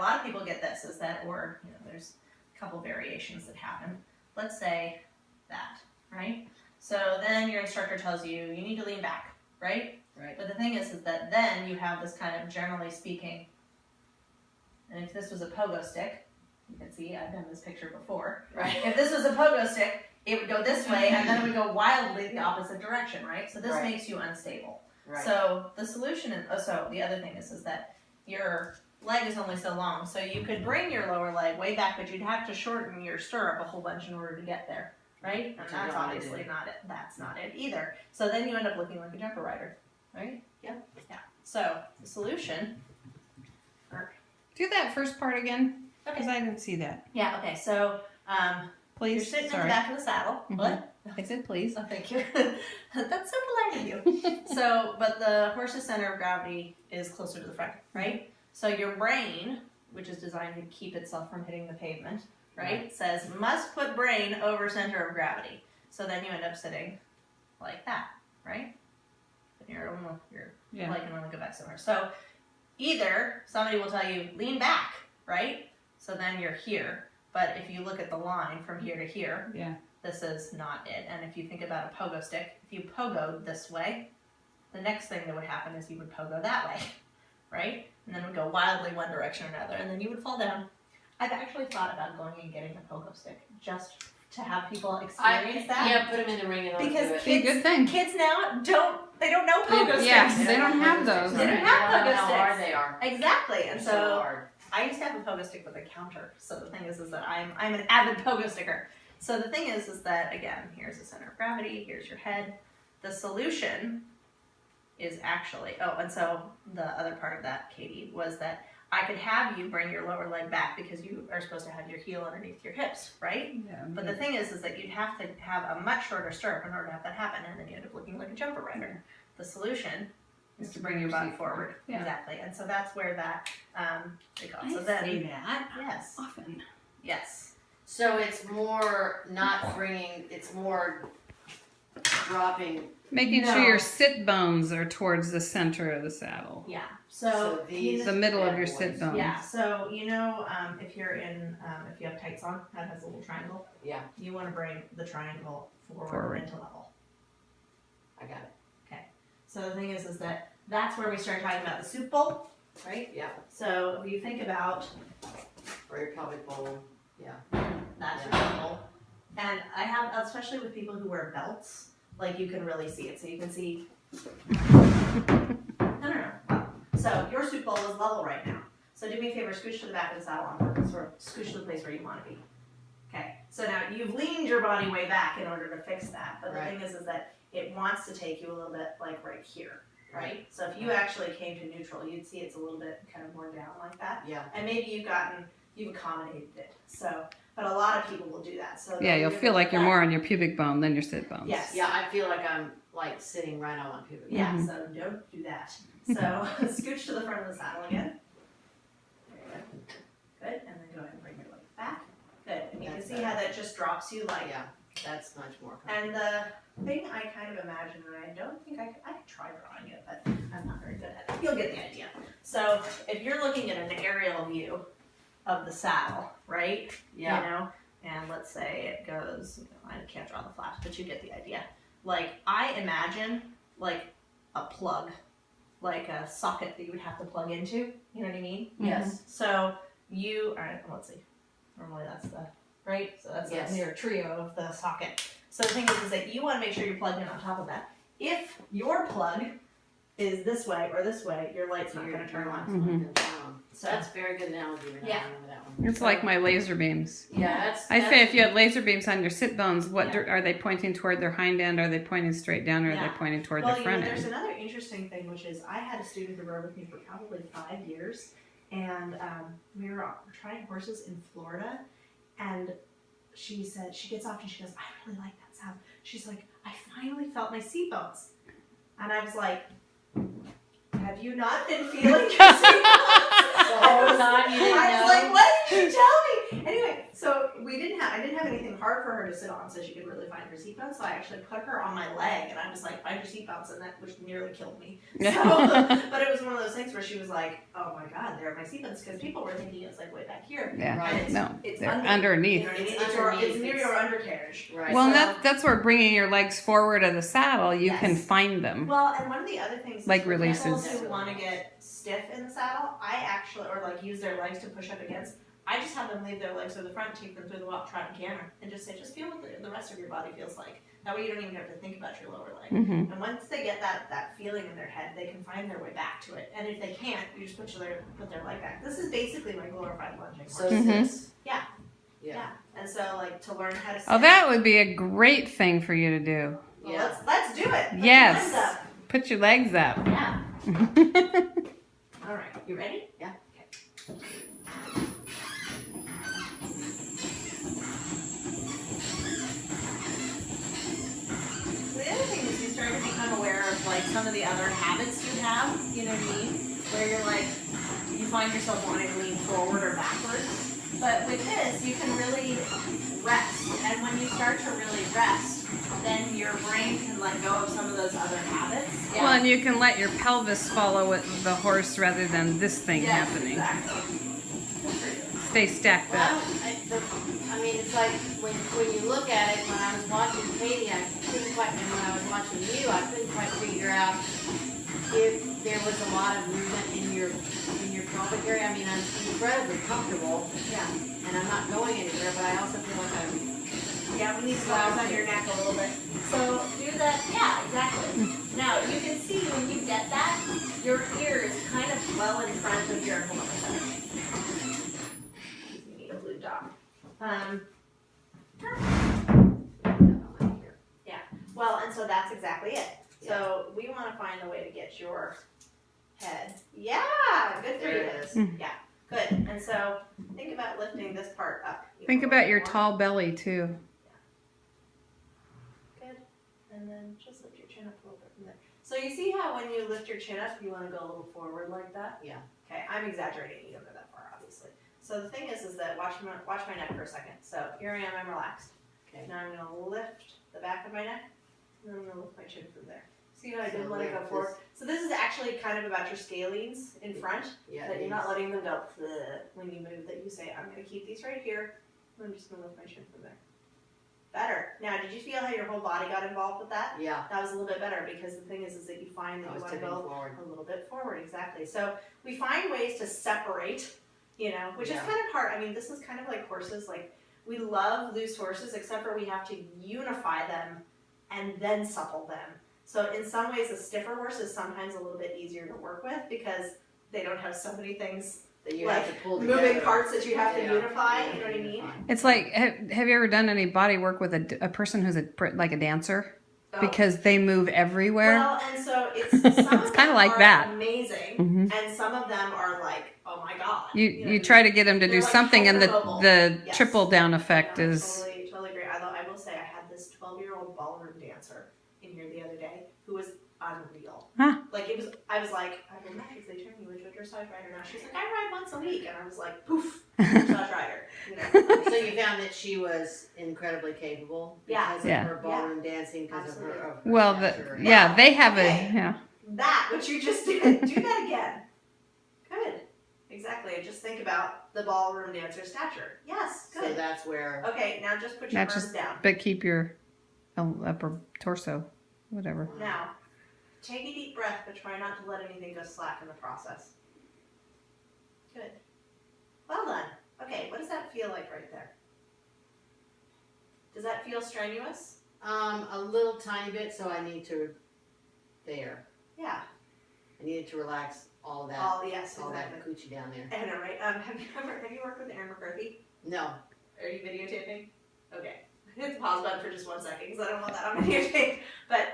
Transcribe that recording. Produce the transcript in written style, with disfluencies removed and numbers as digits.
lot of people get this, is that, or, you know, there's a couple variations that happen. Let's say that, right? So then your instructor tells you, you need to lean back, right? Right. But the thing is that then you have this kind of, generally speaking, and if this was a pogo stick, you can see I've done this picture before. Right. If this was a pogo stick, it would go this way, and then it would go wildly the opposite direction, right? So this makes you unstable. Right. So the solution, so the other thing is that your leg is only so long, so you could bring your lower leg way back, but you'd have to shorten your stirrup a whole bunch in order to get there, right? And that's obviously not it. That's not it either. So then you end up looking like a jumper rider, right? Yeah. Yeah. So the solution. Do that first part again, because Okay. I didn't see that. Yeah. Okay. So Please. you're sitting Sorry. in the back of the saddle. Mhm. What? I said please. Oh, thank you. That's so polite of you. So, but the horse's center of gravity is closer to the front, right? So your brain, which is designed to keep itself from hitting the pavement, right, says must put brain over center of gravity. So then you end up sitting like that, right? And your leg can only go back somewhere. So either somebody will tell you lean back, right? So then you're here. But if you look at the line from here to here, this is not it. And if you think about a pogo stick, if you pogoed this way, the next thing that would happen is you would pogo that way, right? And then it would go wildly one direction or another, and then you would fall down. I've actually thought about going and getting a pogo stick just to have people experience that. Yeah, put them in the ring and Because Be a good thing. kids now don't know pogo sticks. Yeah, they don't have those. They don't have pogo how sticks. hard they are. Exactly, and So so hard. I used to have a pogo stick with a counter. So the thing is that I'm an avid pogo sticker. So the thing is that, again, here's the center of gravity, here's your head. The solution is actually, and so the other part of that, Katie, was that I could have you bring your lower leg back because you are supposed to have your heel underneath your hips, right? Yeah. But the thing is that you'd have to have a much shorter stirrup in order to have that happen, and then you end up looking like a jumper rider. The solution is to bring your butt forward. Yeah. Exactly. And so that's where that, they go. So I then, say that yes. often. Yes. So it's more not bringing, it's more dropping. Making No. sure your sit bones are towards the center of the saddle. Yeah. So So, these The middle of bad your boys. sit bones. yeah. So, if you're in, if you have tights on, that has a little triangle. Yeah, You want to bring the triangle forward Forward. into level. I got it. Okay. So the thing is that that's where we start talking about the soup bowl, right? Yeah, So if you think about or your pelvic bowl. Yeah. that's your soup bowl. And I have, especially with people who wear belts, like you can really see it. So you can see, no. Wow. So your soup bowl is level right now. So do me a favor, scooch to the back of the saddle on purpose, or scooch to the place where you want to be. Okay. So now you've leaned your body way back in order to fix that. But the Right. thing is that it wants to take you a little bit like right here, right? So if you actually came to neutral, you'd see it's a little bit kind of worn down like that. Yeah. And maybe you've accommodated it. So, but a lot of people will do that. So Yeah, you'll feel like you're more on your pubic bone than your sit bones. Yes. Yeah, I feel like I'm like sitting right on my pubic. Yeah, Mhm. so don't do that. So scooch to the front of the saddle again. Very good. Good, and then go ahead and bring your leg back. Good, and you can That's see how that just drops you like. Yeah, that's much more And the thing I kind of imagine, and I don't think I could try drawing it, but I'm not very good at it. You'll get the idea. So if you're looking at an aerial view of the saddle, right? Yeah. You know, and let's say it goes, I can't draw the flash, but you get the idea. Like, I imagine like a plug, like a socket that you would have to plug into. You know what I mean? Yes. So all right, let's see. Normally that's right? So that's Yes. a near trio of the socket. So the thing is that you want to make sure you're plugged in on top of that. If your plug is this way or this way, your light's not going to turn on. So That's a very good analogy. Yeah. That one. It's like my laser beams. Yeah, I say if you have laser beams on your sit bones, are they pointing toward their hind end? Are they pointing straight down, or are they pointing toward their front there's end? another interesting thing, which is I had a student who rode with me for probably 5 years, and we were trying horses in Florida, and she said, she gets off and she goes, I really like that sound. She's like, I finally felt my seat bones. And I was like, have you not been feeling your seat bones? I was like, what did you tell me? Anyway, so I didn't have anything hard for her to sit on so she could really find her seatbelt. So I actually put her on my leg and I was like, find your seatbelts, and that which nearly killed me. So, but it was one of those things seconds where she was like, "Oh my God, there are my seatbelts," because people were thinking it's like way back here. Yeah. Right. No, It's they're under, underneath. You know what I mean? It's It's near your undercarriage. Right. Well, So- that's where bringing your legs forward of the saddle, you Yes. can find them. Well, and one of the other things, Like is for releases. people who want to get stiff in the saddle, I actually, or like use their legs to push up against, I just have them leave their legs to the front, take them through the walk, trot, and canter, and just say, just feel what the rest of your body feels like. That way you don't even have to think about your lower leg. Mm-hmm. And once they get that feeling in their head, they can find their way back to it. And if they can't, you just put their leg back. This is basically like glorified lunging. So Mhm. this. Yeah. Yeah. And so like to learn how to sit. Oh, that would be a great thing for you to do. Well, Yeah. let's do it. Put Yes. your legs up. Put your legs up. Yeah. All right. You ready? Yeah. Okay. So the other thing is you start to become aware of like some of the other habits you have, you know what I mean? Where you're like, you find yourself wanting to lean forward or backwards. But with this, you can really rest. And when you start to really rest, then your brain can let go of some of those other habits. Well, and you can let your pelvis follow with the horse rather than this thing Yes, happening. exactly. Stay stacked Well, up. I mean, it's like when you look at it, when I was watching Katie, I couldn't quite, and when I was watching you, I couldn't quite figure out if there was a lot of movement in your pelvic area. I mean, I'm incredibly comfortable, Yeah. and I'm not going anywhere, but I also feel like I'm. Yeah, we need to pause on your neck a little bit. So do that. Yeah, exactly. Now you can see when you get that, your ear is kind of well in front of your. Hold on a second. You need a blue dot. Yeah. Well, and so that's exactly it. So we want to find a way to get your head. Yeah. Good for There you. it is. Yeah. Good. And so think about lifting this part up. Think about your tall belly too. Good. And then just lift your chin up a little bit from there. So you see how when you lift your chin up, you want to go a little forward like that? Yeah. Okay, I'm exaggerating. You don't go that far, obviously. So the thing is that watch my neck for a second. So here I am, I'm relaxed. Okay. Now I'm going to lift the back of my neck, and then I'm going to lift my chin from there. See how I So did let it go lift forward? So this is actually kind of about your scalenes in front, Yeah. that it you're not is. letting them go when you move, that you say, I'm going to keep these right here, and I'm just going to lift my chin from there. Better. Now, did you feel how your whole body got involved with that? Yeah. That was a little bit better because the thing is that you find that I you was want to tipping go forward. a little bit forward, exactly. So we find ways to separate, which is Yeah. kind of hard. I mean, this is kind of like horses. Like, we love loose horses, except for we have to unify them and then supple them. So in some ways, a stiffer horse is sometimes a little bit easier to work with because they don't have so many things, That you like have to pull moving together. parts that you have to Yeah. unify, Yeah, you know what I mean? unify. It's like, have you ever done any body work with a person who's like a dancer? So- Because they move everywhere. Well, and so it's some of It's kinda them like are that. amazing, Mhm. and some of them are like, oh my god. You try to get them to They're do like something, and hypermobile. the Yes. triple down effect No, is totally agree. Although I will say I had this 12-year-old ballroom dancer in here the other day who was unreal. Huh. Like I was like, I don't know if they turn you into a dressage rider now. She's like, I ride once a week, and I was like, poof, dressage rider. So you found that she was incredibly capable Yeah. because Yeah. of her ballroom dancing, because of Absolutely. her well, stature. yeah, they have Okay. That what you just did, do that again. Good. Exactly. And just think about the ballroom dancer stature. Yes. So Good. that's where. Okay. Now just put your Now arms just- down. but keep your upper torso, whatever. Now, take a deep breath, but try not to let anything go slack in the process. Good. Well done. Okay, what does that feel like right there? Does that feel strenuous? A little tiny bit, so I need to. There. Yeah. I needed to relax all that. Oh, yes, all exactly. that coochie down there. I know, right? Have you worked with Aaron McCarthy? No. Are you videotaping? Okay. Hit the pause button for just 1 second because I don't want that on videotape. But